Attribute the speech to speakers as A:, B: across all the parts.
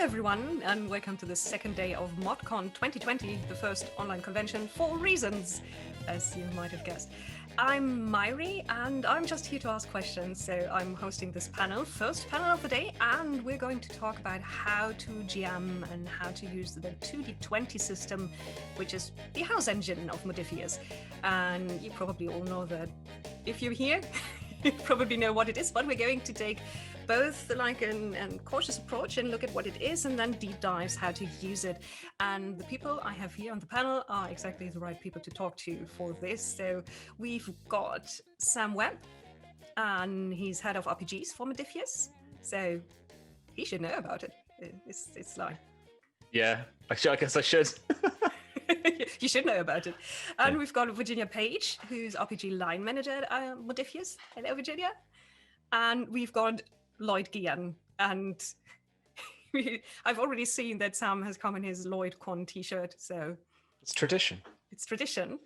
A: everyone, and welcome to the second day of ModCon 2020, the first online convention for reasons, as you might have guessed. I'm Mháire, and I'm just here to ask questions, so I'm hosting this panel, first panel of the day, and we're going to talk about how to GM and how to use the 2D20 system, which is the house engine of Modiphius. And you probably all know that if you're here, you probably know what it is, but we're going to take both like a cautious approach and look at what it is, and then deep dives how to use it. And the people I have here on the panel are exactly the right people to talk to for this. So we've got Sam Webb, and he's head of RPGs for Modiphius. So he should know about it. It's like...
B: Yeah, I guess I should.
A: You should know about it. And we've got Virginia Page, who's RPG line manager at Modiphius. Hello, Virginia. And we've got Lloyd Gyan, and I've already seen that Sam has come in his LloydCon t-shirt, so
B: it's tradition. It's
A: tradition.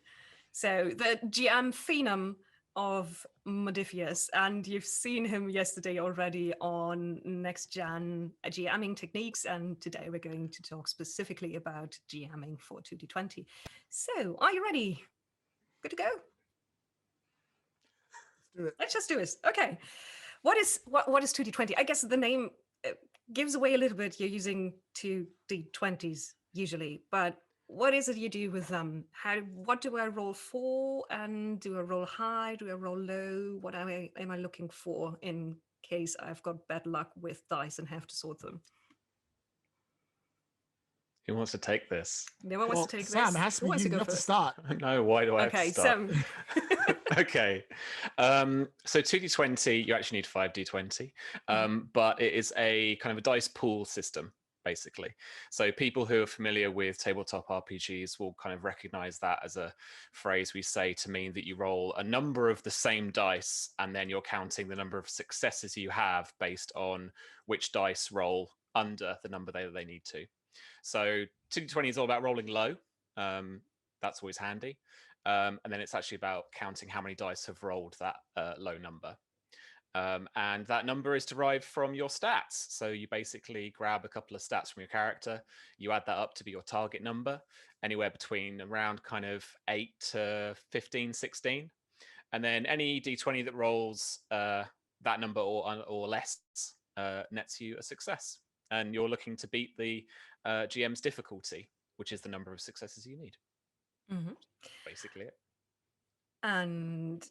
A: So the GM phenom of Modiphius, and you've seen him yesterday already on next gen GMing techniques, and today we're going to talk specifically about GMing for 2D20. So, are you ready? Good to go?
C: Let's do it.
A: Let's just do it. Okay. What is 2D20? I guess the name gives away a little bit. You're using 2D20s usually, but what is it you do with them? What do I roll for? And do I roll high? Do I roll low? What am I looking for in case I've got bad luck with dice and have to sort them?
B: Who wants to take this?
A: No one wants to take
C: Sam,
A: this.
C: it has to
A: Who
C: be
A: wants
C: you.
A: to go
C: You have to
A: first?
C: start.
B: No, why do I have to start?
A: Sam.
B: Okay. So 2D20, you actually need 5D20, but it is a kind of a dice pool system, basically. So people who are familiar with tabletop RPGs will kind of recognize that as a phrase we say to mean that you roll a number of the same dice, and then you're counting the number of successes you have based on which dice roll under the number they need to. So 2D20 is all about rolling low. That's always handy. And then it's actually about counting how many dice have rolled that low number. And that number is derived from your stats. So you basically grab a couple of stats from your character, you add that up to be your target number, anywhere between around kind of 8 to 15, 16. And then any D20 that rolls that number or less nets you a success. And you're looking to beat the GM's difficulty, which is the number of successes you need.
A: Mm-hmm.
B: Basically it.
A: And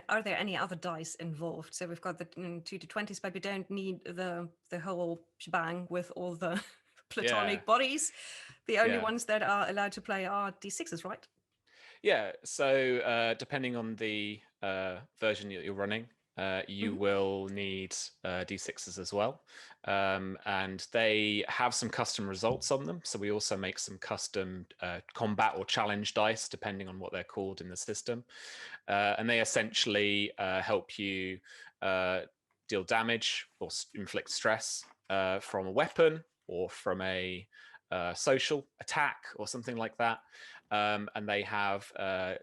A: are there any other dice involved? So we've got the 2D20s, but we don't need the whole shebang with all the platonic bodies. The only ones that are allowed to play are D6s, right?
B: Yeah, so depending on the version that you're running, you will need D6s as well. And they have some custom results on them. So we also make some custom combat or challenge dice, depending on what they're called in the system. And they essentially help you deal damage or inflict stress from a weapon or from a social attack or something like that. And they have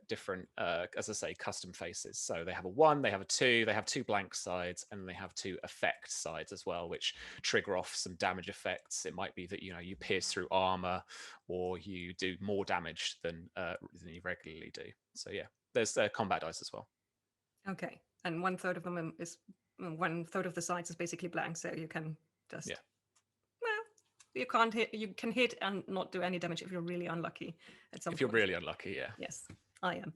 B: different, as I say, custom faces. So they have a 1, they have a 2, they have 2 blank sides, and they have 2 effect sides as well, which trigger off some damage effects. It might be that you pierce through armor, or you do more damage than you regularly do. So yeah, there's combat dice as well.
A: Okay, and 1/3 of them is 1/3 of the sides is basically blank, so you can just you can't hit. You can hit and not do any damage if you're really unlucky. At some point.
B: If you're really unlucky, yeah.
A: Yes, I am.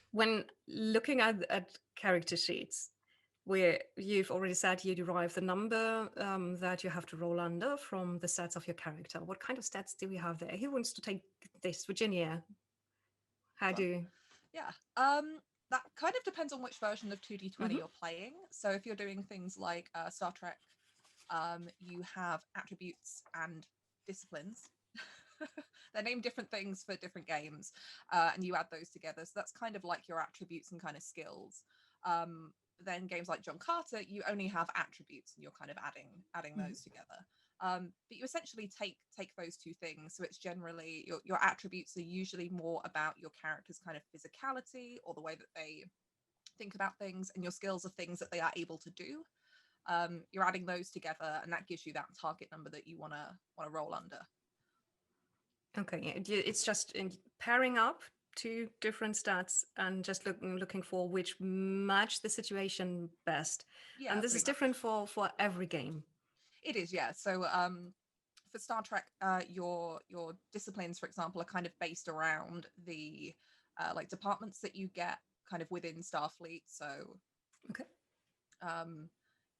A: When looking at character sheets, where you've already said you derive the number that you have to roll under from the stats of your character. What kind of stats do we have there? Who wants to take this? Virginia, how do you...
D: Yeah, that kind of depends on which version of 2D20 you're playing. So if you're doing things like Star Trek, you have attributes and disciplines. They're named different things for different games, and you add those together. So that's kind of like your attributes and kind of skills. Then games like John Carter, you only have attributes, and you're kind of adding those together. But you essentially take those two things. So it's generally your attributes are usually more about your character's kind of physicality or the way that they think about things, and your skills are things that they are able to do. You're adding those together, and that gives you that target number that you want to roll under.
A: Okay, yeah, it's just pairing up two different stats and just looking for which match the situation best.
D: Yeah,
A: And this is
D: pretty much.
A: different for every game.
D: It is, yeah. So for Star Trek, your disciplines, for example, are kind of based around the like departments that you get kind of within Starfleet. So
A: Okay.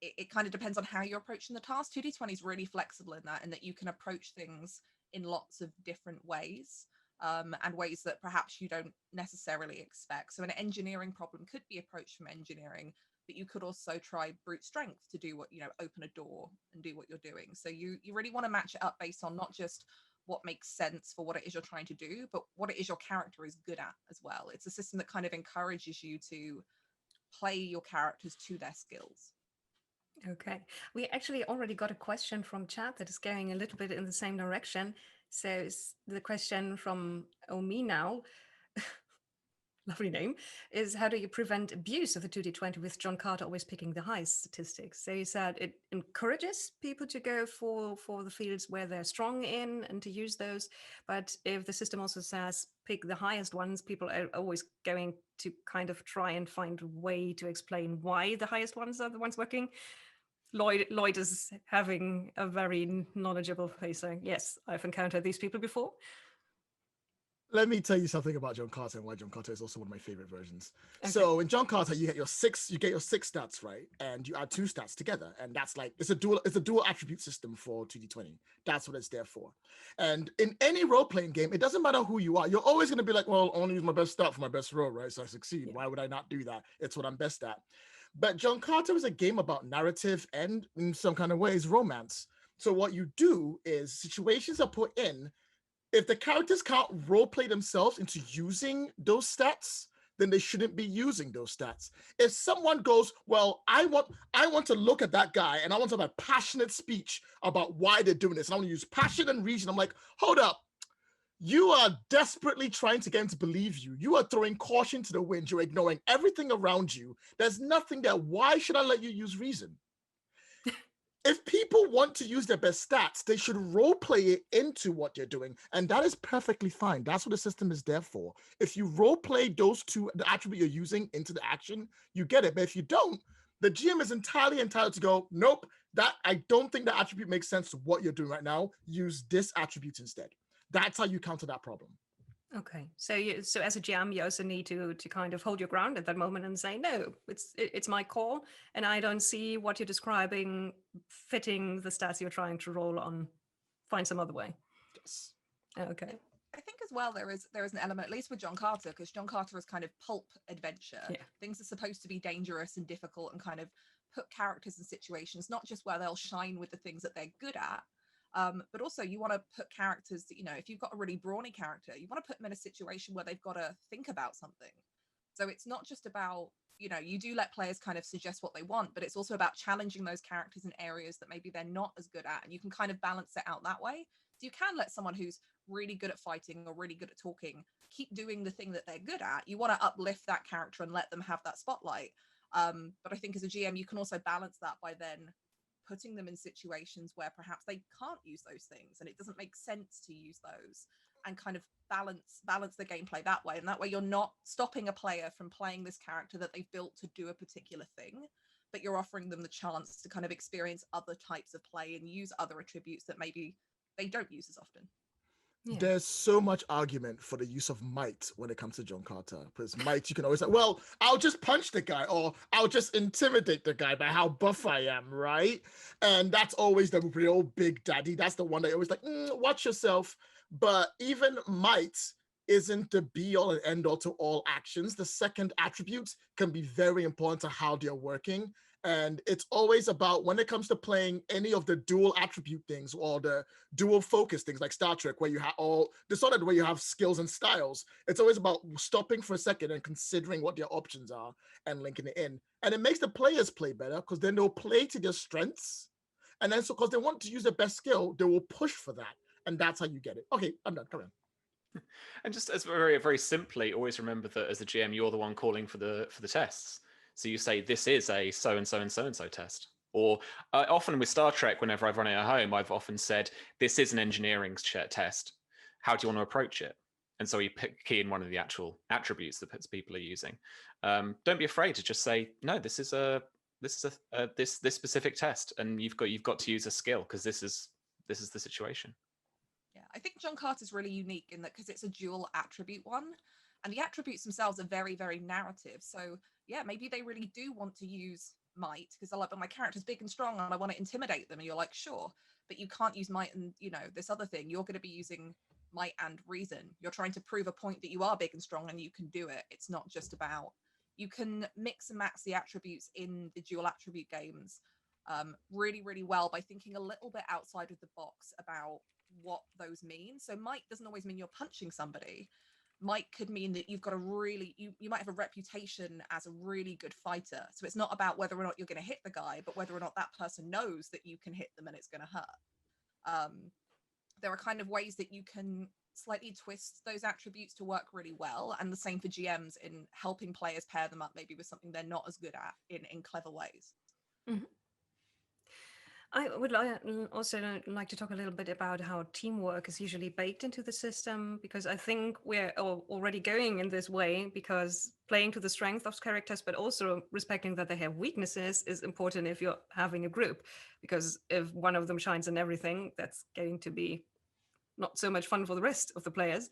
D: It kind of depends on how you're approaching the task. 2D20 is really flexible in that you can approach things in lots of different ways, and ways that perhaps you don't necessarily expect. So an engineering problem could be approached from engineering, but you could also try brute strength to do what, open a door and do what you're doing. So you really want to match it up based on not just what makes sense for what it is you're trying to do, but what it is your character is good at as well. It's a system that kind of encourages you to play your characters to their skills.
A: Okay. We actually already got a question from chat that is going a little bit in the same direction. So it's the question from Omi now, lovely name, is how do you prevent abuse of the 2D20 with John Carter always picking the highest statistics? So you said it encourages people to go for the fields where they're strong in and to use those. But if the system also says pick the highest ones, people are always going to kind of try and find a way to explain why the highest ones are the ones working. Lloyd is having a very knowledgeable face saying, yes, I've encountered these people before.
C: Let me tell you something about John Carter and why John Carter is also one of my favorite versions.
A: Okay.
C: So in John Carter, you get your six stats, right? And you add two stats together. And that's like, it's a dual attribute system for 2D20. That's what it's there for. And in any role-playing game, it doesn't matter who you are. You're always going to be like, well, I want to use my best stat for my best role, right? So I succeed.
A: Yeah.
C: Why would I not do that? It's what I'm best at. But John Carter is a game about narrative and in some kind of ways, romance. So what you do is situations are put in. If the characters can't role play themselves into using those stats, then they shouldn't be using those stats. If someone goes, well, I want to look at that guy and I want to have a passionate speech about why they're doing this, and I want to use passion and reason, I'm like, hold up. You are desperately trying to get him to believe you. You are throwing caution to the wind. You're ignoring everything around you. There's nothing there. Why should I let you use reason? If people want to use their best stats, they should role play it into what they're doing. And that is perfectly fine. That's what the system is there for. If you role play those two, the attribute you're using into the action, you get it. But if you don't, the GM is entirely entitled to go, nope, I don't think that attribute makes sense to what you're doing right now. Use this attribute instead. That's how you counter that problem.
A: Okay, so as a GM, you also need to kind of hold your ground at that moment and say, no, it's my call, and I don't see what you're describing fitting the stats you're trying to roll on. Find some other way.
C: Yes.
A: Okay.
D: I think as well there is an element, at least with John Carter, because John Carter is kind of pulp adventure.
A: Yeah.
D: Things are supposed to be dangerous and difficult and kind of put characters in situations, not just where they'll shine with the things that they're good at, but also you want to put characters that, if you've got a really brawny character, you want to put them in a situation where they've got to think about something. So it's not just about, you do let players kind of suggest what they want, but it's also about challenging those characters in areas that maybe they're not as good at. And you can kind of balance it out that way. So you can let someone who's really good at fighting or really good at talking keep doing the thing that they're good at. You want to uplift that character and let them have that spotlight. But I think as a GM, you can also balance that by then putting them in situations where perhaps they can't use those things and it doesn't make sense to use those, and kind of balance the gameplay that way. And that way you're not stopping a player from playing this character that they've built to do a particular thing, but you're offering them the chance to kind of experience other types of play and use other attributes that maybe they don't use as often.
A: Yeah.
C: There's so much argument for the use of might when it comes to John Carter. Because might, you can always say, well, I'll just punch the guy, or I'll just intimidate the guy by how buff I am, right? And that's always the real big daddy. That's the one that always like, watch yourself. But even might isn't the be all and end all to all actions. The second attributes can be very important to how they're working. And it's always about, when it comes to playing any of the dual attribute things or the dual focus things like Star Trek, where you have all Dishonored, where you have skills and styles, it's always about stopping for a second and considering what their options are and linking it in. And it makes the players play better because then they'll play to their strengths. And then so because they want to use their best skill, they will push for that. And that's how you get it. Okay, I'm done. Come on.
B: And just as very, very simply, always remember that as a GM, you're the one calling for the tests. So you say, this is a so-and-so and so-and-so test, Or often with Star Trek, whenever I've run it at home, I've often said, this is an engineering test. How do you want to approach it? And so you key in one of the actual attributes that people are using. Don't be afraid to just say, no, this is this specific test, and you've got to use a skill because this is the situation.
D: Yeah, I think John Carter's really unique in that because it's a dual attribute one, and the attributes themselves are very, very narrative. So yeah, maybe they really do want to use might because they're like, but my character's big and strong and I want to intimidate them. And you're like, sure, but you can't use might and, you know, this other thing. You're going to be using might and reason. You're trying to prove a point that you are big and strong and you can do it. It's not just about, you can mix and match the attributes in the dual attribute games really, really well by thinking a little bit outside of the box about what those mean. So might doesn't always mean you're punching somebody. Might could mean that you've got a really, you might have a reputation as a really good fighter. So it's not about whether or not you're going to hit the guy, but whether or not that person knows that you can hit them and it's going to hurt. There are kind of ways that you can slightly twist those attributes to work really well. And the same for GMs in helping players pair them up maybe with something they're not as good at in clever ways.
A: Mm-hmm. I would also like to talk a little bit about how teamwork is usually baked into the system, because I think we're already going in this way, because playing to the strength of characters, but also respecting that they have weaknesses is important if you're having a group, because if one of them shines in everything, that's going to be not so much fun for the rest of the players.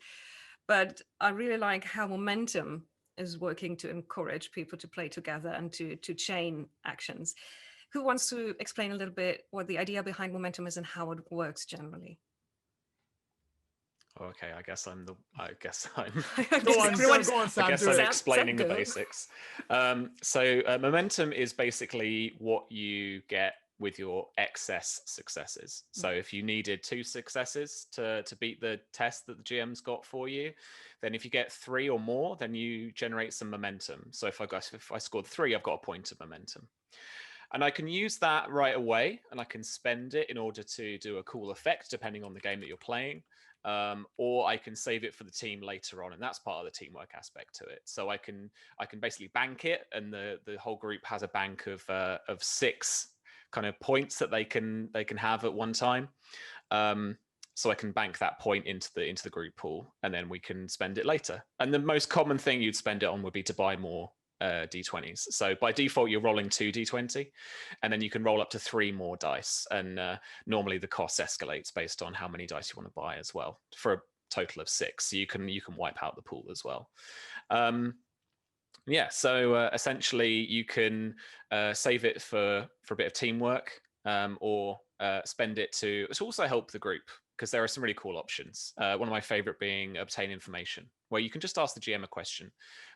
A: But I really like how momentum is working to encourage people to play together and to chain actions. Who wants to explain a little bit what the idea behind momentum is and how it works generally?
B: Okay, I guess I'm.
C: Go on, Sam.
B: I guess
C: do
B: I'm
C: it.
B: explaining
A: Sam,
B: the
A: go.
B: basics. So momentum is basically what you get with your excess successes. So if you needed 2 successes to beat the test that the GM's got for you, then if you get 3 or more, then you generate some momentum. So if I scored 3, I've got a point of momentum. And I can use that right away, and I can spend it in order to do a cool effect, depending on the game that you're playing. Or I can save it for the team later on, and that's part of the teamwork aspect to it. So I can basically bank it, and the whole group has a bank of 6 kind of points that they can have at one time. So I can bank that point into the group pool, and then we can spend it later. And the most common thing you'd spend it on would be to buy more d20s. So by default, you're rolling 2 d20, and then you can roll up to 3 more dice. And normally the cost escalates based on how many dice you want to buy as well, for a total of 6. So you can wipe out the pool as well. Yeah, so essentially you can save it for a bit of teamwork, or spend it to also help the group, because there are some really cool options. One of my favorite being obtain information, where you can just ask the GM a question,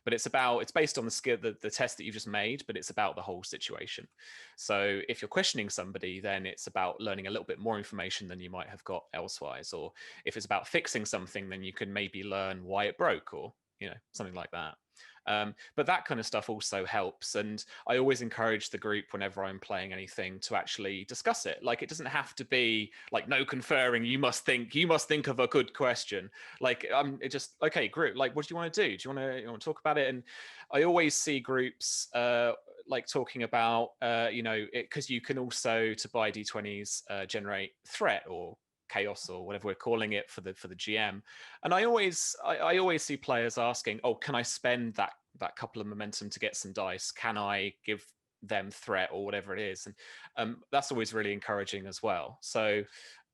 B: but it's based on the skill, the test that you've just made, but it's about the whole situation. So if you're questioning somebody, then it's about learning a little bit more information than you might have got elsewise. Or if it's about fixing something, then you can maybe learn why it broke, or something like that. But that kind of stuff also helps. And I always encourage the group, whenever I'm playing anything, to actually discuss it. Like, it doesn't have to be like, no conferring, you must think of a good question. Like, it just, okay, group, like, what do you want to do? Do you want to talk about it? And I always see groups like talking about, because you can also, to buy D20s, generate threat or chaos or whatever we're calling it for the GM. And I always see players asking, oh, can I spend that couple of momentum to get some dice? Can I give them threat or whatever it is? And that's always really encouraging as well. So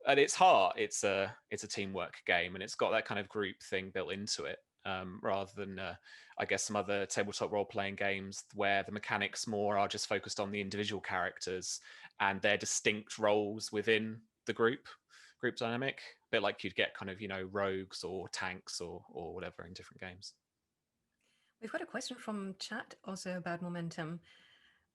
B: at its heart, it's a teamwork game, and it's got that kind of group thing built into it, rather than I guess some other tabletop role-playing games where the mechanics more are just focused on the individual characters and their distinct roles within the group dynamic, a bit like you'd get kind of rogues or tanks or whatever in different games.
A: We've got a question from chat also about momentum.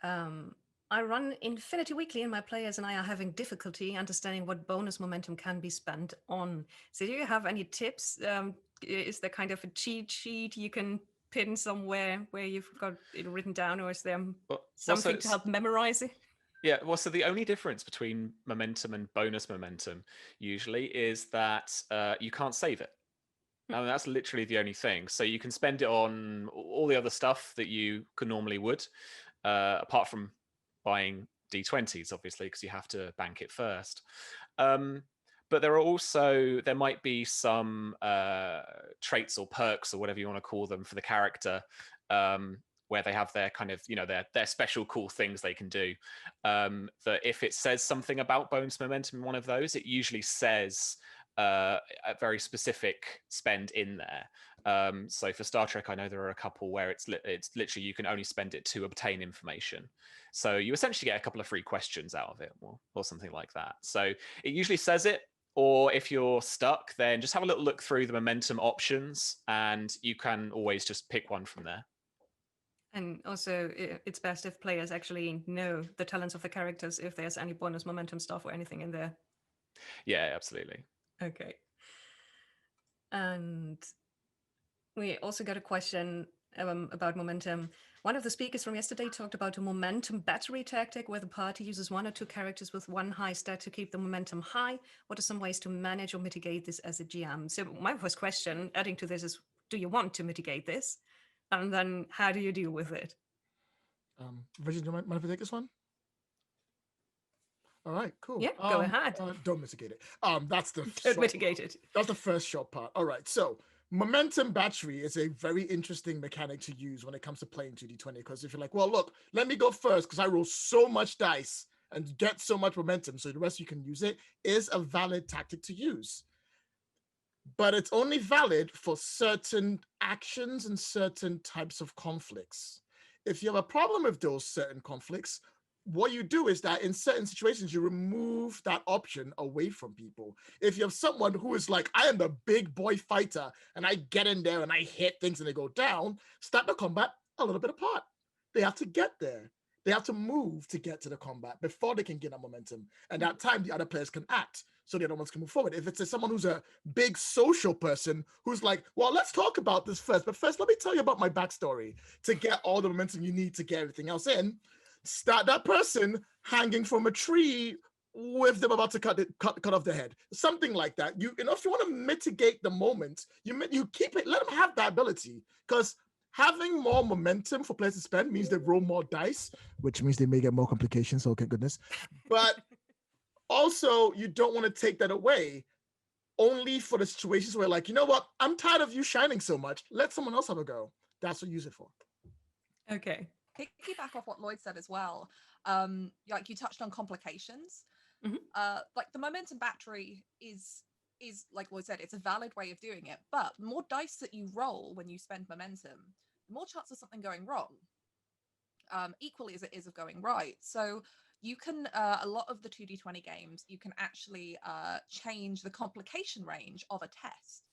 A: I run Infinity Weekly, and my players and I are having difficulty understanding what bonus momentum can be spent on. So do you have any tips? Is there kind of a cheat sheet you can pin somewhere where you've got it written down, or is there something to help memorize it?
B: Yeah, well, so the only difference between momentum and bonus momentum usually is that you can't save it. I mean, that's literally the only thing. So you can spend it on all the other stuff that you could normally would, apart from buying d20s, obviously, because you have to bank it first. But there might be some traits or perks or whatever you want to call them for the character, where they have their kind of, their special cool things they can do. That if it says something about bonus momentum in one of those, it usually says a very specific spend in there. So for Star Trek, I know there are a couple where it's literally you can only spend it to obtain information. So you essentially get a couple of free questions out of it, or something like that. So it usually says it. Or if you're stuck, then just have a little look through the momentum options, and you can always just pick one from there.
A: And also, it's best if players actually know the talents of the characters, if there's any bonus momentum stuff or anything in there.
B: Yeah, absolutely.
A: Okay. And we also got a question about momentum. One of the speakers from yesterday talked about a momentum battery tactic where the party uses 1 or 2 characters with 1 high stat to keep the momentum high. What are some ways to manage or mitigate this as a GM? So my first question, adding to this, is do you want to mitigate this? And then how do you deal with it?
C: Virgin, do you mind if I take this one? All right, cool.
A: Yeah, go ahead.
C: Don't mitigate it. That's the
A: Don't mitigate it.
C: That's the first short part. All right, so momentum battery is a very interesting mechanic to use when it comes to playing 2d20, because if you're like, well, look, let me go first because I roll so much dice and get so much momentum, so the rest you can use it, is a valid tactic to use. But it's only valid for certain actions and certain types of conflicts. If you have a problem with those certain conflicts, what you do is that in certain situations, you remove that option away from people. If you have someone who is like, I am the big boy fighter, and I get in there and I hit things and they go down, start the combat a little bit apart. They have to get there. They have to move to get to the combat before they can get that momentum. And that time, the other players can act, so the other ones can move forward. If it's someone who's a big social person who's like, well, let's talk about this first, but first, let me tell you about my backstory to get all the momentum you need to get everything else in. Start that person hanging from a tree with them about to cut off their head, something like that. If you want to mitigate the moment, you keep it. Let them have that ability, because having more momentum for players to spend means they roll more dice, which means they may get more complications. Okay, goodness, but also you don't want to take that away. Only for the situations where, like, you know what, I'm tired of you shining so much. Let someone else have a go. That's what you use it for.
A: Okay.
D: Piggyback off what Lloyd said as well. Like you touched on complications.
A: Mm-hmm.
D: Like the momentum battery is like Lloyd said, it's a valid way of doing it. But the more dice that you roll when you spend momentum, the more chance of something going wrong. Equally as it is of going right. So you can a lot of the 2d20 games, you can actually change the complication range of a test.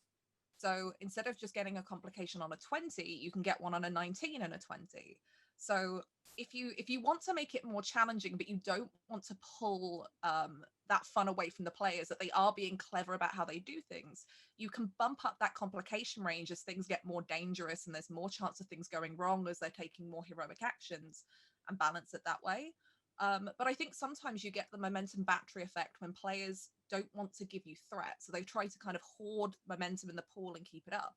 D: So instead of just getting a complication on a 20, you can get one on a 19 and a 20. So if you want to make it more challenging, but you don't want to pull that fun away from the players, that they are being clever about how they do things, you can bump up that complication range as things get more dangerous and there's more chance of things going wrong as they're taking more heroic actions, and balance it that way. But I think sometimes you get the momentum battery effect when players don't want to give you threats. So they try to kind of hoard momentum in the pool and keep it up.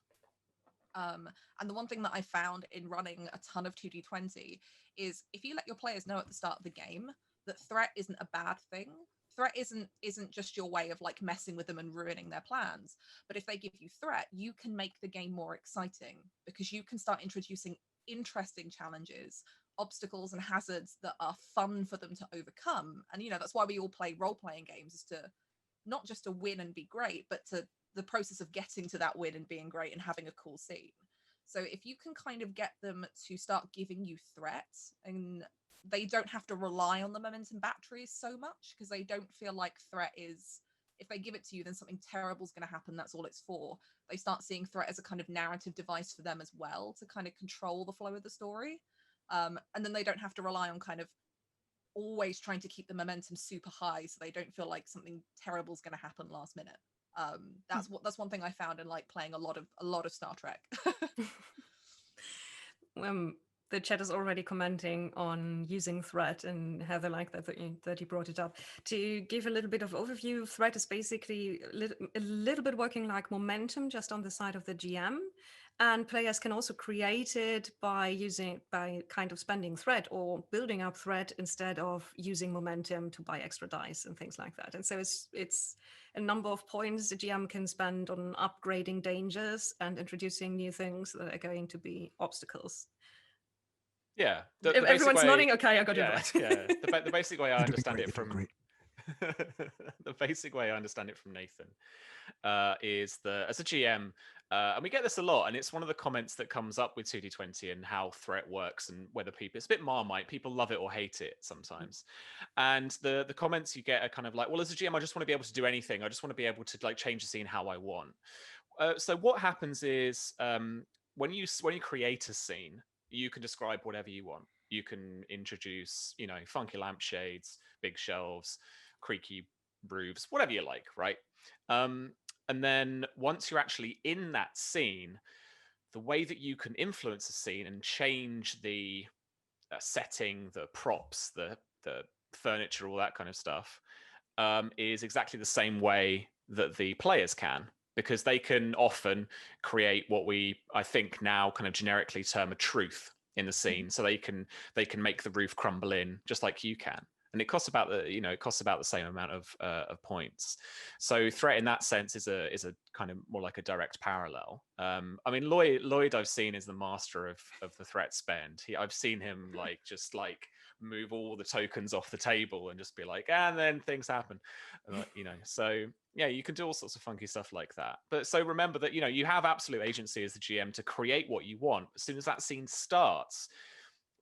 D: And the one thing that I found in running a ton of 2d20 is if you let your players know at the start of the game that threat isn't a bad thing, threat isn't just your way of like messing with them and ruining their plans. But if they give you threat, you can make the game more exciting, because you can start introducing interesting challenges, obstacles and hazards that are fun for them to overcome. And that's why we all play role-playing games, is to not just to win and be great, but to the process of getting to that win and being great and having a cool scene. So if you can kind of get them to start giving you threats, and they don't have to rely on the momentum batteries so much, because they don't feel like threat is, if they give it to you, then something terrible is going to happen. That's all it's for. They start seeing threat as a kind of narrative device for them as well, to kind of control the flow of the story. And then they don't have to rely on kind of always trying to keep the momentum super high, so they don't feel like something terrible is going to happen last minute. That's one thing I found in like playing a lot of Star Trek.
A: The chat is already commenting on using threat, and how they like that you brought it up. To give a little bit of overview, threat is basically a little bit working like momentum, just on the side of the GM. And players can also create it by kind of spending threat or building up threat instead of using momentum to buy extra dice and things like that. And so it's a number of points the GM can spend on upgrading dangers and introducing new things that are going to be obstacles.
B: Yeah.
A: If everyone's nodding, okay, I got it
B: Yeah,
A: right.
B: yeah. The basic way I
C: You're doing
B: understand
C: great,
B: it
C: you're doing
B: from
C: great.
B: the basic way I understand it from Nathan is that as a GM, and we get this a lot, and it's one of the comments that comes up with 2D20 and how threat works and whether people, it's a bit Marmite, people love it or hate it sometimes. And the comments you get are kind of like, well, as a GM, I just want to be able to do anything. I just want to be able to like change the scene how I want. So what happens is when you create a scene, you can describe whatever you want. You can introduce, you know, funky lampshades, big shelves, creaky roofs, whatever you like, right? And then once you're actually in that scene, the way that you can influence a scene and change the setting, the props, the furniture, all that kind of stuff, is exactly the same way that the players can, because they can often create what I think now kind of generically term a truth in the scene. So they can make the roof crumble in just like you can. And it costs about the same amount of points. So threat in that sense is a kind of more like a direct parallel. I mean, Lloyd I've seen is the master of the threat spend. I've seen him just move all the tokens off the table and just be like, and then things happen, so yeah, you can do all sorts of funky stuff like that. But so remember that you have absolute agency as the GM to create what you want. As soon as that scene starts,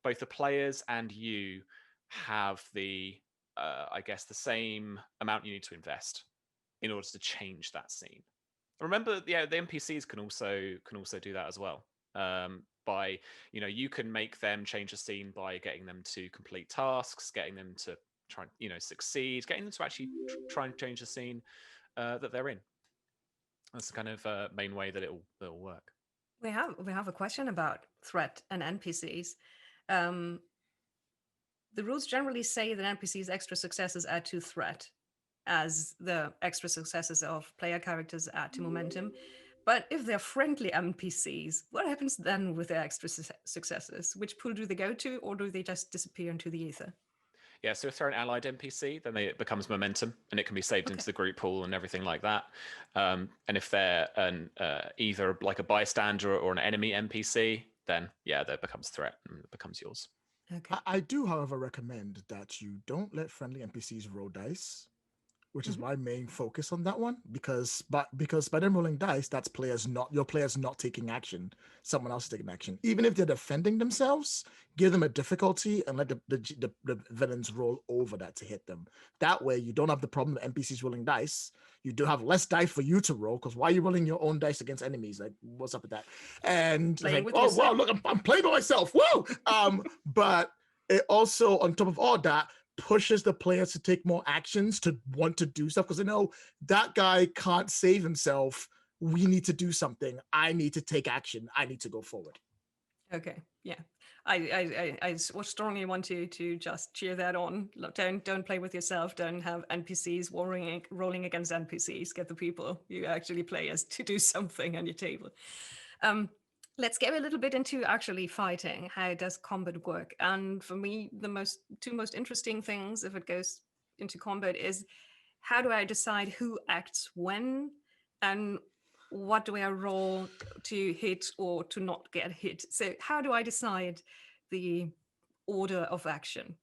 B: both the players and you have the I guess the same amount you need to invest in order to change that scene. Remember, the NPCs can also do that as well. By you can make them change a scene by getting them to complete tasks, getting them to try succeed, getting them to actually try and change the scene that they're in. That's the kind of main way that it'll work.
A: We have a question about threat and NPCs. The rules generally say that NPCs' extra successes add to threat, as the extra successes of player characters add to momentum. But if they're friendly NPCs, what happens then with their extra successes? Which pool do they go to, or do they just disappear into the ether?
B: Yeah, so if they're an allied NPC, then it becomes momentum, and it can be saved into the group pool and everything like that. And if they're either like a bystander or an enemy NPC, then yeah, that becomes threat and it becomes yours.
A: Okay.
C: I do, however, recommend that you don't let friendly NPCs roll dice, which is my main focus on that one, because by them rolling dice, that's your players not taking action, someone else is taking action. Even if they're defending themselves, give them a difficulty and let the villains roll over that to hit them. That way you don't have the problem of NPCs rolling dice. You do have less dice for you to roll, because why are you rolling your own dice against enemies? Like, what's up with that? And like, oh wow, look, I'm playing by myself. Woo! But it also, on top of all that, pushes the players to take more actions, to want to do stuff, because they know that guy can't save himself. We need to do something. I need to take action. I need to go forward.
A: Okay, yeah. I strongly want to just cheer that on. Don't play with yourself. Don't have NPCs rolling against NPCs. Get the people you actually play as to do something on your table. Let's get a little bit into actually fighting. How does combat work? And for me, the two most interesting things, if it goes into combat, is how do I decide who acts when, and what do I roll to hit or to not get hit? So how do I decide the order of action?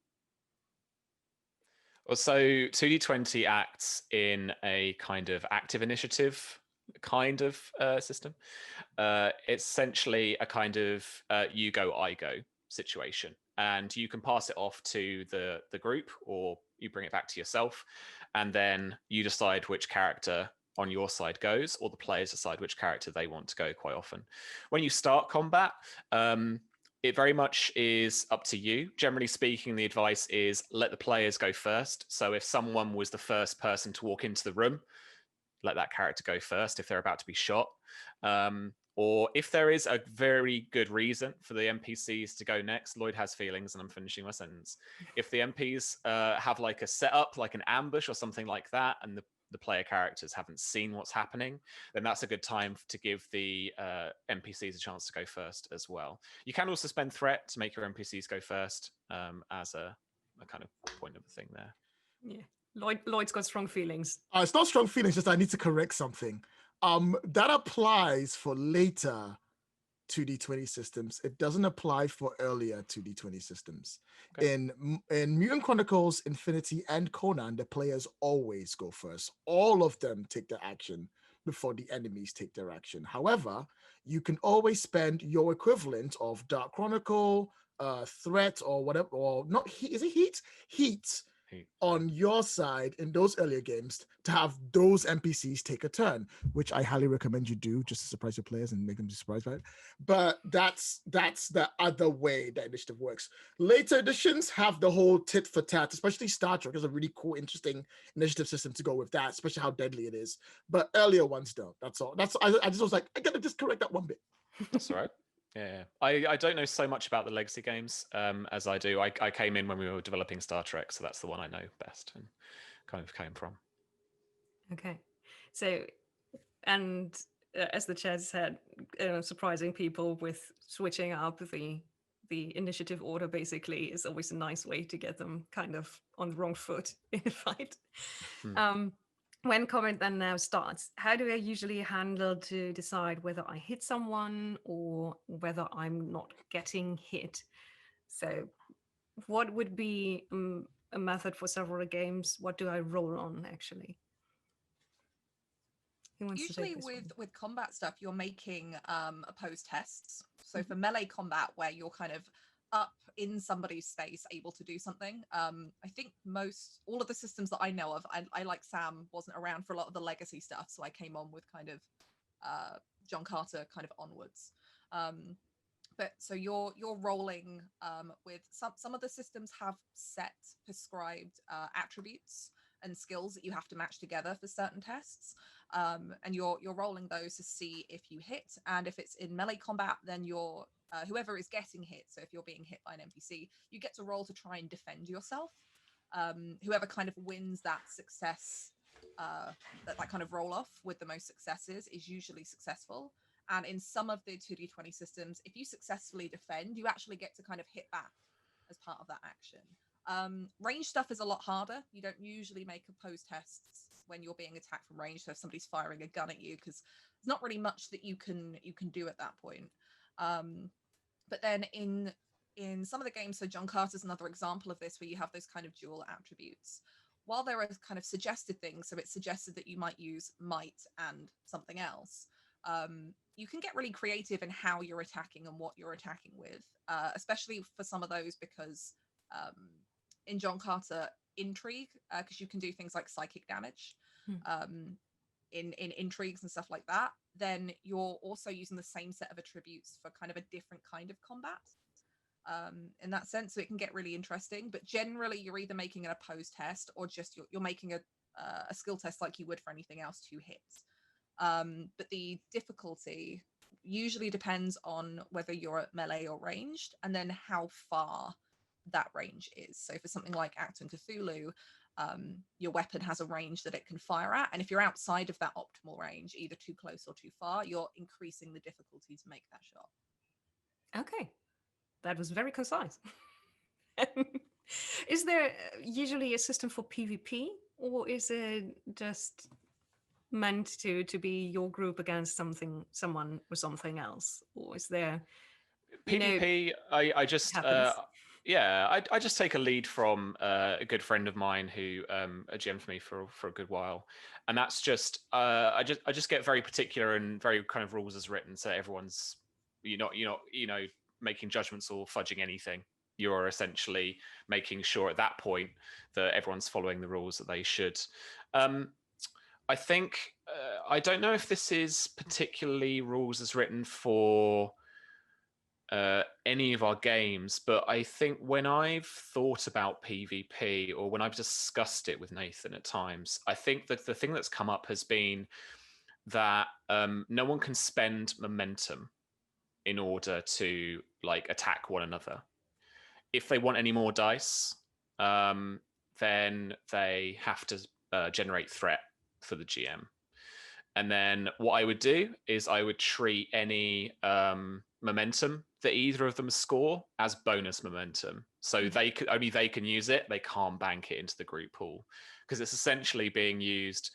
B: Well, so 2D20 acts in a kind of active initiative kind of system. It's essentially a kind of you go, I go situation. And you can pass it off to the group, or you bring it back to yourself. And then you decide which character on your side goes, or the players decide which character they want to go quite often. When you start combat, it very much is up to you. Generally speaking, the advice is let the players go first. So if someone was the first person to walk into the room, let that character go first if they're about to be shot. Or if there is a very good reason for the NPCs to go next, Lloyd has feelings and I'm finishing my sentence. If the MPs have like a setup, like an ambush or something like that, and the player characters haven't seen what's happening, then that's a good time to give the NPCs a chance to go first as well. You can also spend threat to make your NPCs go first as a kind of point of the thing there.
A: Yeah. Lloyd's got strong feelings.
C: It's not strong feelings, just I need to correct something. That applies for later 2D20 systems. It doesn't apply for earlier 2D20 systems.
B: Okay.
C: In Mutant Chronicles, Infinity, and Conan, the players always go first. All of them take their action before the enemies take their action. However, you can always spend your equivalent of Dark Chronicle, Threat, or whatever, or not, is it Heat? Heat on your side in those earlier games to have those NPCs take a turn, which I highly recommend you do, just to surprise your players and make them be surprised by it. But that's the other way that initiative works. Later editions have the whole tit for tat, especially Star Trek is a really cool, interesting initiative system to go with that, especially how deadly it is. But earlier ones don't. That's all. I just was like, I gotta just correct that one bit.
B: That's all right. Yeah. I don't know so much about the legacy games as I do. I came in when we were developing Star Trek, so that's the one I know best and kind of came from.
A: Okay. So, and as the chair said, surprising people with switching up the initiative order basically is always a nice way to get them kind of on the wrong foot in a fight. When combat then now starts, how do I usually handle to decide whether I hit someone or whether I'm not getting hit? So what would be a method for several games? What do I roll on actually?
D: Usually with combat stuff, you're making opposed tests. So for melee combat, where you're kind of up in somebody's space, able to do something. I think all of the systems that I know of, I like Sam wasn't around for a lot of the legacy stuff, so I came on with kind of John Carter kind of onwards. But so you're rolling with some of the systems have set prescribed attributes and skills that you have to match together for certain tests. And you're rolling those to see if you hit, and if it's in melee combat, then you're whoever is getting hit. So if you're being hit by an NPC, you get to roll to try and defend yourself. Whoever kind of wins that success, that kind of roll off with the most successes is usually successful. And in some of the 2D20 systems, if you successfully defend, you actually get to kind of hit back as part of that action. Range stuff is a lot harder. You don't usually make opposed tests when you're being attacked from range. So if somebody's firing a gun at you, because there's not really much that you can do at that point. But then in some of the games, so John Carter's another example of this, where you have those kind of dual attributes. While there are kind of suggested things, so it's suggested that you might use might and something else, you can get really creative in how you're attacking and what you're attacking with, especially for some of those, because in John Carter, intrigue, because you can do things like psychic damage in intrigues and stuff like that, then you're also using the same set of attributes for kind of a different kind of combat in that sense. So it can get really interesting, but generally you're either making an opposed test or just you're making a skill test like you would for anything else to hit. But the difficulty usually depends on whether you're at melee or ranged, and then how far that range is. So for something like Acton Cthulhu, your weapon has a range that it can fire at, and if you're outside of that optimal range, either too close or too far, you're increasing the difficulty to make that shot.
A: Okay, that was very concise. Is there usually a system for PvP, or is it just meant to be your group against someone or something else, or is there
B: PvP? I just I just take a lead from a good friend of mine who GM'd for me for a good while, and that's just I just get very particular and very kind of rules as written, so everyone's you're not making judgments or fudging anything. You're essentially making sure at that point that everyone's following the rules that they should. I think I don't know if this is particularly rules as written for any of our games, but I think when I've thought about PvP or when I've discussed it with Nathan at times, I think that the thing that's come up has been that no one can spend momentum in order to like attack one another. If they want any more dice, then they have to generate threat for the GM. And then what I would do is I would treat any momentum that either of them score as bonus momentum. So only they can use it. They can't bank it into the group pool, because it's essentially being used,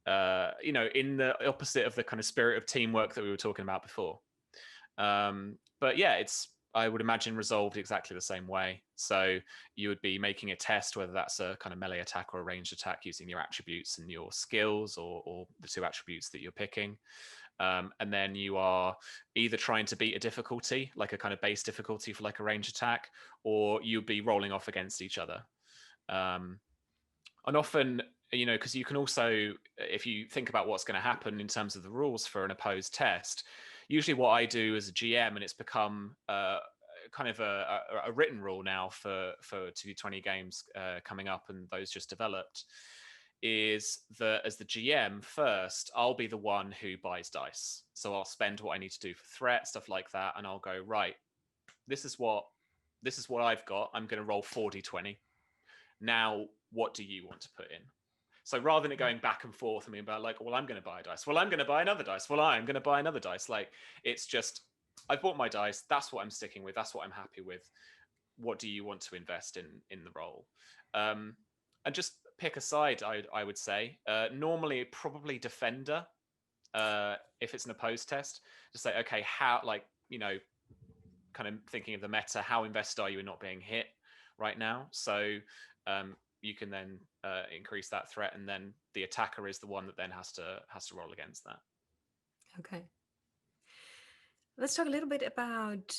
B: in the opposite of the kind of spirit of teamwork that we were talking about before. But yeah, it's, I would imagine, resolved exactly the same way. So you would be making a test, whether that's a kind of melee attack or a ranged attack, using your attributes and your skills, or the two attributes that you're picking. And then you are either trying to beat a difficulty, like a kind of base difficulty for like a ranged attack, or you'll be rolling off against each other. And often, because you can also, if you think about what's going to happen in terms of the rules for an opposed test, usually what I do as a GM, and it's become kind of a written rule now for 2D20 games coming up and those just developed, is that as the GM first, I'll be the one who buys dice. So I'll spend what I need to do for threat, stuff like that, and I'll go, right, this is what I've got. I'm going to roll 4d20. Now, what do you want to put in? So rather than it going back and forth and being about like, well, I'm going to buy a dice. Well, I'm going to buy another dice. Well, I'm going to buy another dice. Like, it's just, I've bought my dice. That's what I'm sticking with. That's what I'm happy with. What do you want to invest in the role? And just pick a side, I would say. Normally, probably defender. If it's an opposed test, just say, okay, how, like, kind of thinking of the meta, how invested are you in not being hit right now? So you can then increase that threat, and then the attacker is the one that then has to roll against that.
A: Okay. Let's talk a little bit about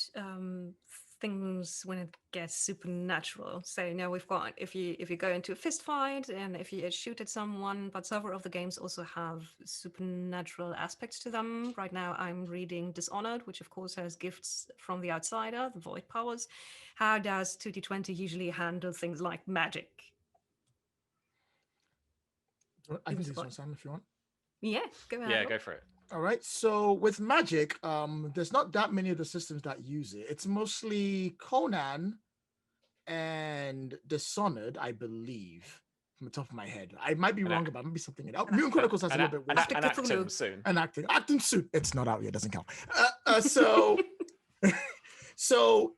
A: things when it gets supernatural. So now we've got, if you go into a fist fight and if you shoot at someone, but several of the games also have supernatural aspects to them. Right now I'm reading Dishonored, which of course has gifts from the outsider, the void powers. How does 2D20 usually handle things like magic?
C: I can do this one, Sam, if you want.
A: Yeah, go ahead.
B: Yeah, go for it.
C: All right. So with magic, there's not that many of the systems that use it. It's mostly Conan and Dishonored, I believe, from the top of my head. I might be wrong about maybe something. Moon Chronicles has a little bit.
B: An acting soon.
C: An acting suit. It's not out yet. Doesn't count. So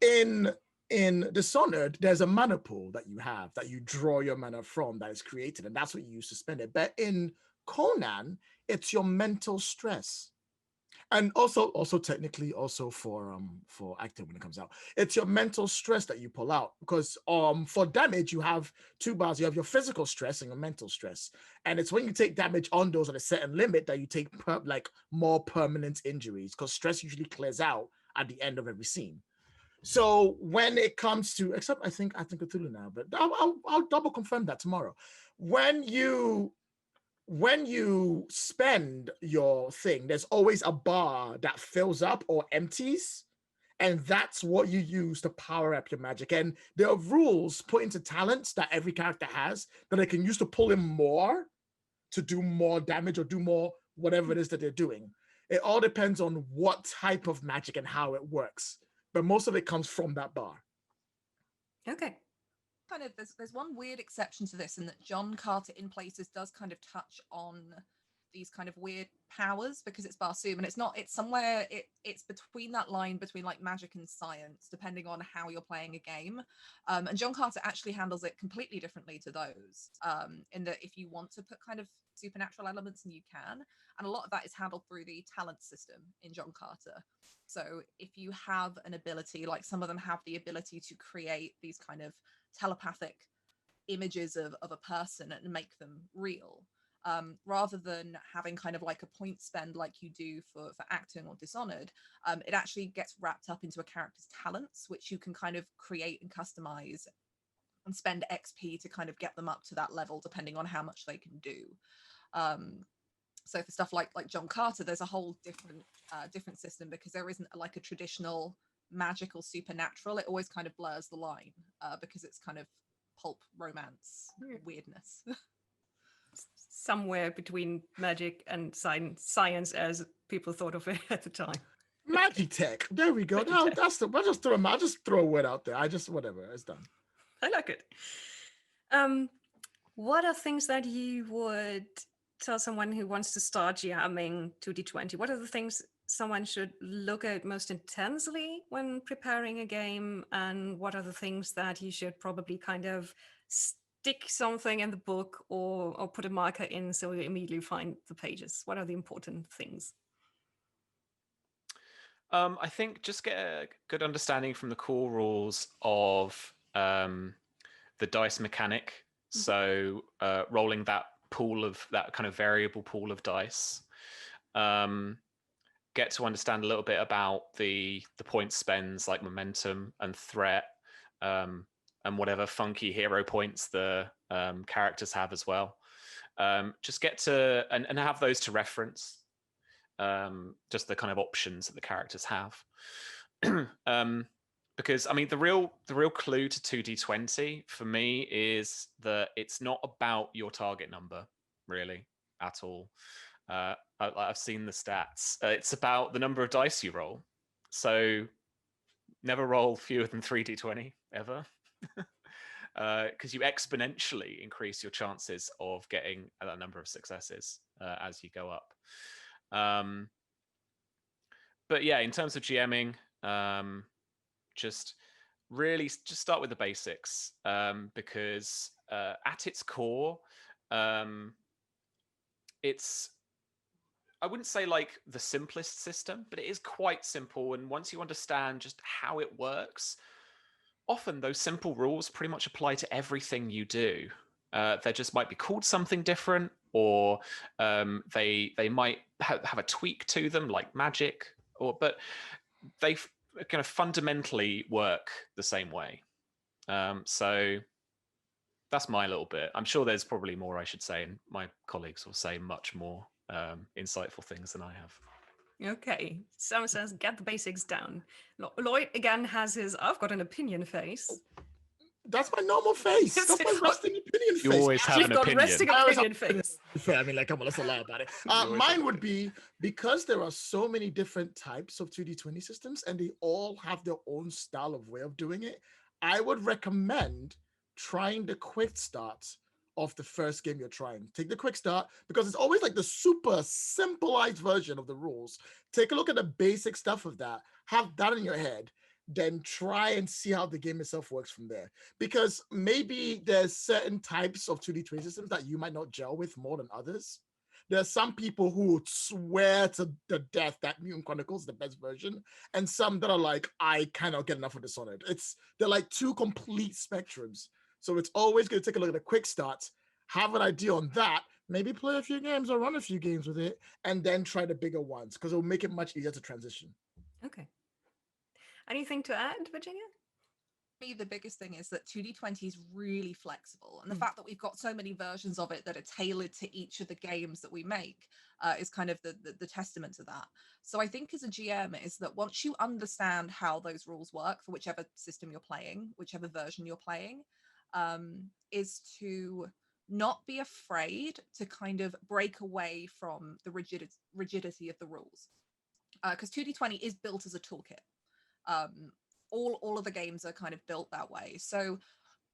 C: in Dishonored, there's a mana pool that you draw your mana from, that is created, and that's what you use to spend it. But in Conan, it's your mental stress, and also technically also for acting when it comes out, it's your mental stress that you pull out, because for damage you have two bars. You have your physical stress and your mental stress, and it's when you take damage on those at a certain limit that you take more permanent injuries, because stress usually clears out at the end of every scene. So when it comes to, except I think Cthulhu now, but I'll double confirm that tomorrow. When you spend your thing, there's always a bar that fills up or empties, and that's what you use to power up your magic. And there are rules put into talents that every character has that they can use to pull in more, to do more damage or do more whatever it is that they're doing. It all depends on what type of magic and how it works, but most of it comes from that bar.
A: Okay.
D: Kind of, there's one weird exception to this, in that John Carter in places does kind of touch on these kind of weird powers, because it's Barsoom, and it's somewhere, it's between that line between like magic and science, depending on how you're playing a game. And John Carter actually handles it completely differently to those, in that if you want to put kind of supernatural elements, and you can, and a lot of that is handled through the talent system in John Carter. So if you have an ability, like some of them have the ability to create these kind of telepathic images of a person and make them real, rather than having kind of like a point spend like you do for acting or Dishonored, it actually gets wrapped up into a character's talents, which you can kind of create and customize and spend XP to kind of get them up to that level, depending on how much they can do. So for stuff like John Carter, there's a whole different system, because there isn't like a traditional magical supernatural. It always kind of blurs the line, because it's kind of pulp romance weirdness.
A: Somewhere between magic and science, as people thought of it at the time.
C: Magitech. There we go. No, that's the. I'll just throw a word out there. Whatever. It's done.
A: I like it. What are things that you would tell someone who wants to start GMing 2D20? What are the things someone should look at most intensely when preparing a game? And what are the things that you should probably kind of stick something in the book or put a marker in so you immediately find the pages? What are the important things?
B: I think just get a good understanding from the core rules of the dice mechanic. So rolling that kind of variable pool of dice. Get to understand a little bit about the point spends like momentum and threat, and whatever funky hero points the characters have as well. Just get to and have those to reference. Just the kind of options that the characters have. Because I mean, the real clue to 2D20 for me is that it's not about your target number really at all. I've seen the stats. It's about the number of dice you roll. So never roll fewer than 3D20 ever. Because you exponentially increase your chances of getting that number of successes as you go up. But yeah, in terms of GMing, just start with the basics, because at its core, it's, I wouldn't say like the simplest system, but it is quite simple. And once you understand just how it works, often those simple rules pretty much apply to everything you do. They just might be called something different, or they might have a tweak to them, like magic, but they kind of fundamentally work the same way. So that's my little bit. I'm sure there's probably more I should say, and my colleagues will say much more insightful things than I have.
A: Okay, Sam says, get the basics down. Lloyd again has his I've got an opinion face.
C: That's my normal face. That's my resting opinion face.
B: You always have an opinion.
A: Resting opinion face.
C: I mean, like, come on, let's lie about it. Mine would be, because there are so many different types of 2D20 systems and they all have their own style of way of doing it, I would recommend trying the quick start of the first game you're trying. Take the quick start, because it's always like the super simplified version of the rules. Take a look at the basic stuff of that, have that in your head, then try and see how the game itself works from there. Because maybe there's certain types of 2D20 systems that you might not gel with more than others. There's some people who would swear to the death that Mutant Chronicles is the best version, and some that are like, I cannot get enough of Dishonored. They're like two complete spectrums. So it's always good to take a look at the quick starts, have an idea on that, maybe play a few games or run a few games with it, and then try the bigger ones, because it'll make it much easier to transition.
A: Okay. Anything to add, Virginia?
D: For me, the biggest thing is that 2D20 is really flexible, and the fact that we've got so many versions of it that are tailored to each of the games that we make is kind of the testament to that. So I think as a GM is that once you understand how those rules work for whichever system you're playing, whichever version you're playing, is to not be afraid to kind of break away from the rigidity of the rules, because 2D20 is built as a toolkit. All of the games are kind of built that way. So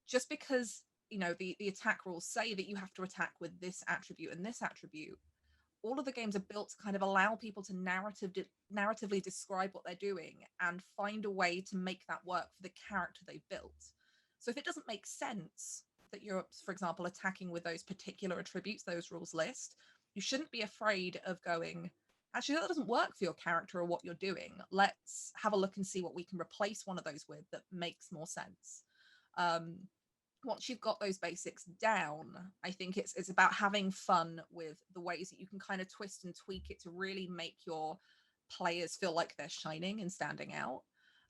D: just because, you know, the attack rules say that you have to attack with this attribute and this attribute, all of the games are built to kind of allow people to narratively describe what they're doing and find a way to make that work for the character they built. So if it doesn't make sense that you're, for example, attacking with those particular attributes those rules list, you shouldn't be afraid of going, actually, that doesn't work for your character or what you're doing. Let's have a look and see what we can replace one of those with that makes more sense. Once you've got those basics down, I think it's about having fun with the ways that you can kind of twist and tweak it to really make your players feel like they're shining and standing out.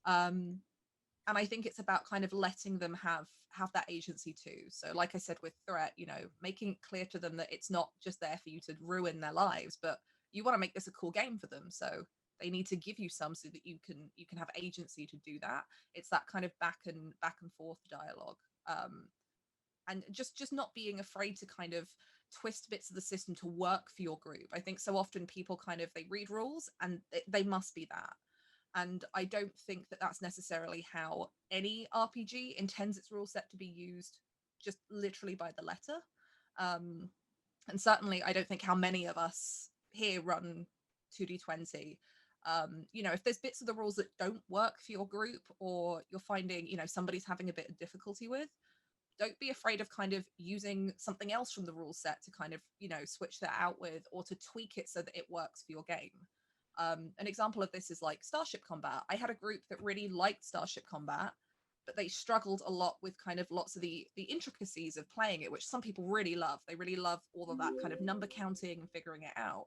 D: And I think it's about kind of letting them have that agency too. So like I said with threat, you know, making it clear to them that it's not just there for you to ruin their lives, but you want to make this a cool game for them. So they need to give you some so that you can have agency to do that. It's that kind of back and forth dialogue. And just not being afraid to kind of twist bits of the system to work for your group. I think so often people kind of, they read rules and they must be that. And I don't think that that's necessarily how any RPG intends its rule set to be used, just literally by the letter. And certainly, I don't think how many of us here run 2D20. You know, if there's bits of the rules that don't work for your group, or you're finding, you know, somebody's having a bit of difficulty with, don't be afraid of kind of using something else from the rule set to kind of, you know, switch that out with, or to tweak it so that it works for your game. An example of this is like Starship Combat. I had a group that really liked Starship Combat, but they struggled a lot with kind of lots of the intricacies of playing it, which some people really love. They really love all of that kind of number counting and figuring it out.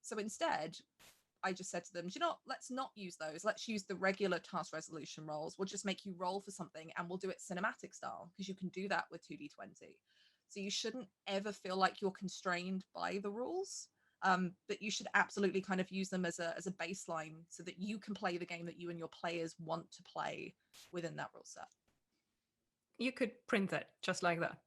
D: So instead, I just said to them, do you know what? Let's not use those. Let's use the regular task resolution rolls. We'll just make you roll for something, and we'll do it cinematic style, because you can do that with 2D20. So you shouldn't ever feel like you're constrained by the rules, but you should absolutely kind of use them as a baseline so that you can play the game that you and your players want to play within that rule set.
A: You could print that just like that.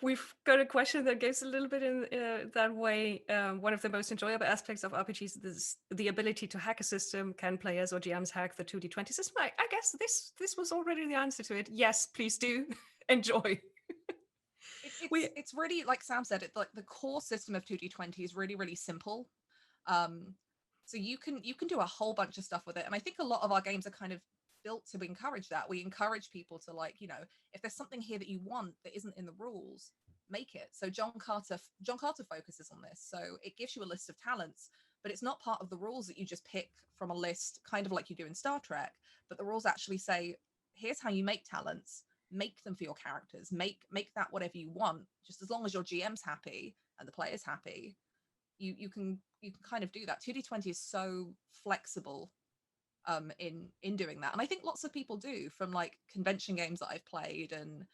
A: We've got a question that goes a little bit in that way. One of the most enjoyable aspects of RPGs is the ability to hack a system. Can players or GMs hack the 2D20 system? I guess this was already the answer to it. Yes, please do. Enjoy.
D: It's really, like Sam said, it's like the core system of 2D20 is really, really simple. So you can do a whole bunch of stuff with it. And I think a lot of our games are kind of built to encourage that. We encourage people to, like, you know, if there's something here that you want that isn't in the rules, make it. So John Carter focuses on this. So it gives you a list of talents, but it's not part of the rules that you just pick from a list, kind of like you do in Star Trek. But the rules actually say, here's how you make talents. Make them for your characters. Make that whatever you want. Just as long as your GM's happy and the player's happy, you can kind of do that. 2D20 is so flexible in doing that, and I think lots of people do, from like convention games that I've played, and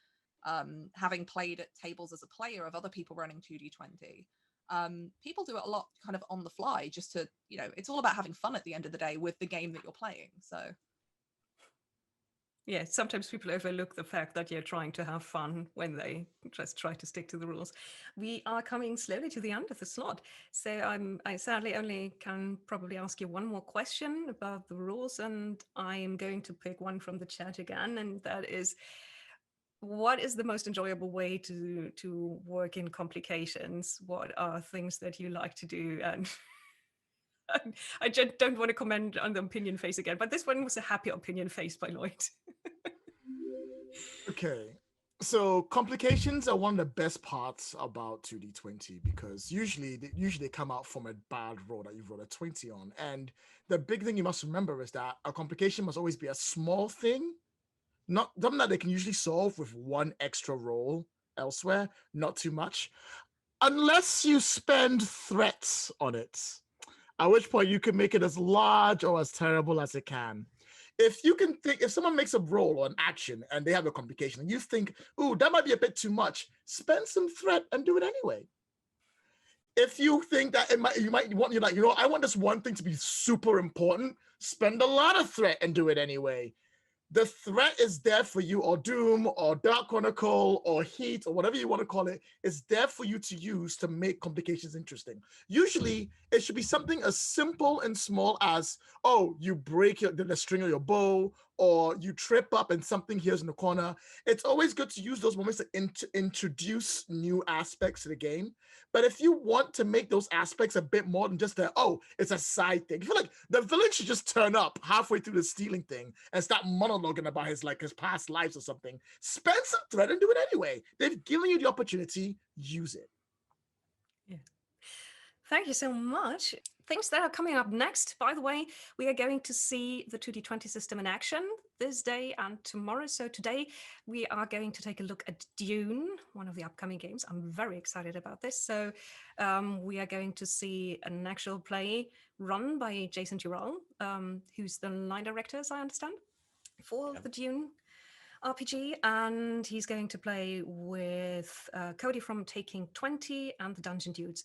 D: having played at tables as a player of other people running 2D20. People do it a lot kind of on the fly, just to, you know, it's all about having fun at the end of the day with the game that you're playing. So
A: yeah, sometimes people overlook the fact that you're trying to have fun when they just try to stick to the rules. We are coming slowly to the end of the slot, so I sadly only can probably ask you one more question about the rules, and I am going to pick one from the chat again, and that is, what is the most enjoyable way to work in complications? What are things that you like to do? And I just don't want to comment on the opinion face again, but this one was a happy opinion face by Lloyd.
C: Okay, so complications are one of the best parts about 2D20, because usually they come out from a bad roll that you've rolled a 20 on. And the big thing you must remember is that a complication must always be a small thing, not something that they can usually solve with one extra roll elsewhere, not too much, unless you spend threats on it, at which point you can make it as large or as terrible as it can. If you can think, if someone makes a roll or an action and they have a complication and you think, ooh, that might be a bit too much, spend some threat and do it anyway. If you think that you're like, you know, I want this one thing to be super important, spend a lot of threat and do it anyway. The threat is there for you, or Doom, or Dark Chronicle, or Heat, or whatever you want to call it, is there for you to use to make complications interesting. Usually, it should be something as simple and small as, oh, you break the string of your bow, or you trip up and something here's in the corner. It's always good to use those moments to introduce new aspects to the game. But if you want to make those aspects a bit more than just it's a side thing. I feel like the villain should just turn up halfway through the stealing thing and start monologuing about his past lives or something. Spend some threat and do it anyway. They've given you the opportunity, use it.
A: Yeah. Thank you so much. Things that are coming up next, by the way, we are going to see the 2D20 system in action this day and tomorrow. So today we are going to take a look at Dune, one of the upcoming games. I'm very excited about this. So we are going to see an actual play run by Jason Turrell, who's the line director, as I understand, for the Dune RPG, and he's going to play with Cody from Taking 20 and the Dungeon Dudes.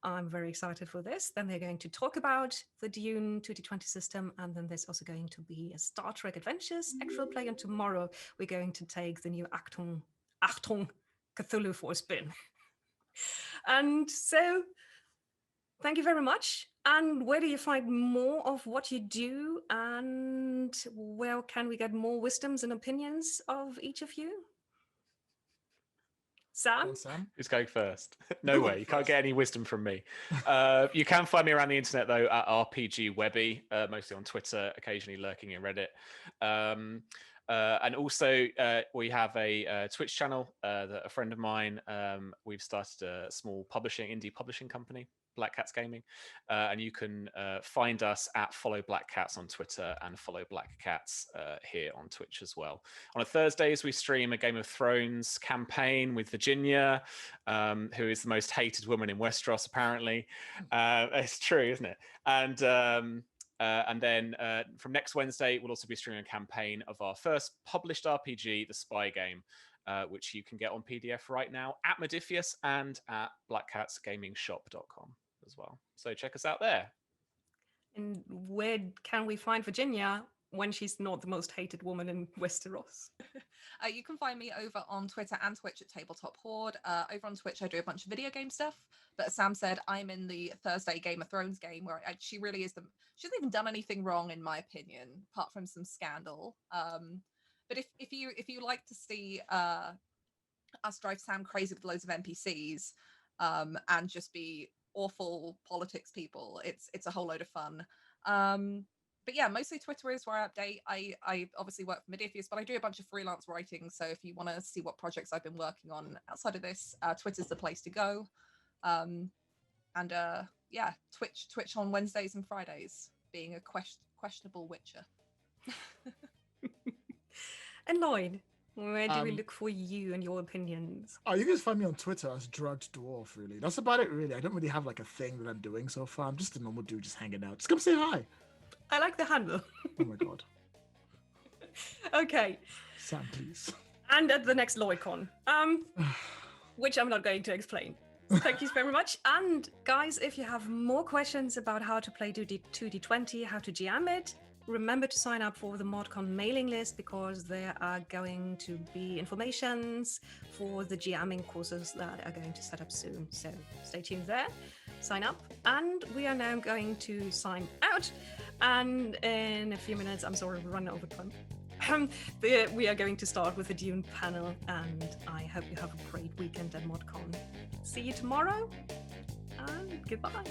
A: I'm very excited for this. Then they're going to talk about the Dune 2D20 system, and then there's also going to be a Star Trek Adventures actual play, and tomorrow we're going to take the new Achtung Cthulhu for a spin. And so thank you very much. And where do you find more of what you do, and where can we get more wisdoms and opinions of each of you? Sam?
C: Sam?
B: Who's going first? No way. You can't get any wisdom from me. You can find me around the internet, though, at RPG Webby, mostly on Twitter, occasionally lurking in Reddit. And also, we have a Twitch channel that a friend of mine, we've started a small indie publishing company, Black Cats Gaming. And you can find us at Follow Black Cats on Twitter and Follow Black Cats here on Twitch as well. On Thursdays, we stream a Game of Thrones campaign with Virginia, who is the most hated woman in Westeros, apparently. It's true, isn't it? And then from next Wednesday, we'll also be streaming a campaign of our first published RPG, The Spy Game, which you can get on PDF right now at Modiphius and at blackcatsgamingshop.com as well. So check us out there.
A: And where can we find Virginia when she's not the most hated woman in Westeros?
D: You can find me over on Twitter and Twitch at Tabletop Horde. Over on Twitch, I do a bunch of video game stuff. But as Sam said, I'm in the Thursday Game of Thrones game where she really is she hasn't even done anything wrong, in my opinion, apart from some scandal. But if you like to see us drive Sam crazy with loads of NPCs and just be awful politics people, it's a whole load of fun. But yeah, mostly Twitter is where I update. I obviously work for Modiphius, but I do a bunch of freelance writing. So if you want to see what projects I've been working on outside of this, Twitter's the place to go. Yeah, Twitch on Wednesdays and Fridays, being a questionable witcher.
A: And Lloyd, where do we look for you and your opinions?
C: Oh, you can just find me on Twitter as Drugged Dwarf, really. That's about it, really. I don't really have like a thing that I'm doing so far. I'm just a normal dude just hanging out. Just come say hi.
A: I like the handle.
C: Oh my god.
A: Okay.
C: Sam, please.
A: And at the next LloydCon, which I'm not going to explain. Thank you very much. And guys, if you have more questions about how to play 2D20, how to GM it, remember to sign up for the ModCon mailing list, because there are going to be informations for the GMing courses that are going to set up soon. So stay tuned there, sign up, and we are now going to sign out. And in a few minutes, I'm sorry, we're running over time. We are going to start with the Dune panel, and I hope you have a great weekend at ModCon. See you tomorrow, and goodbye.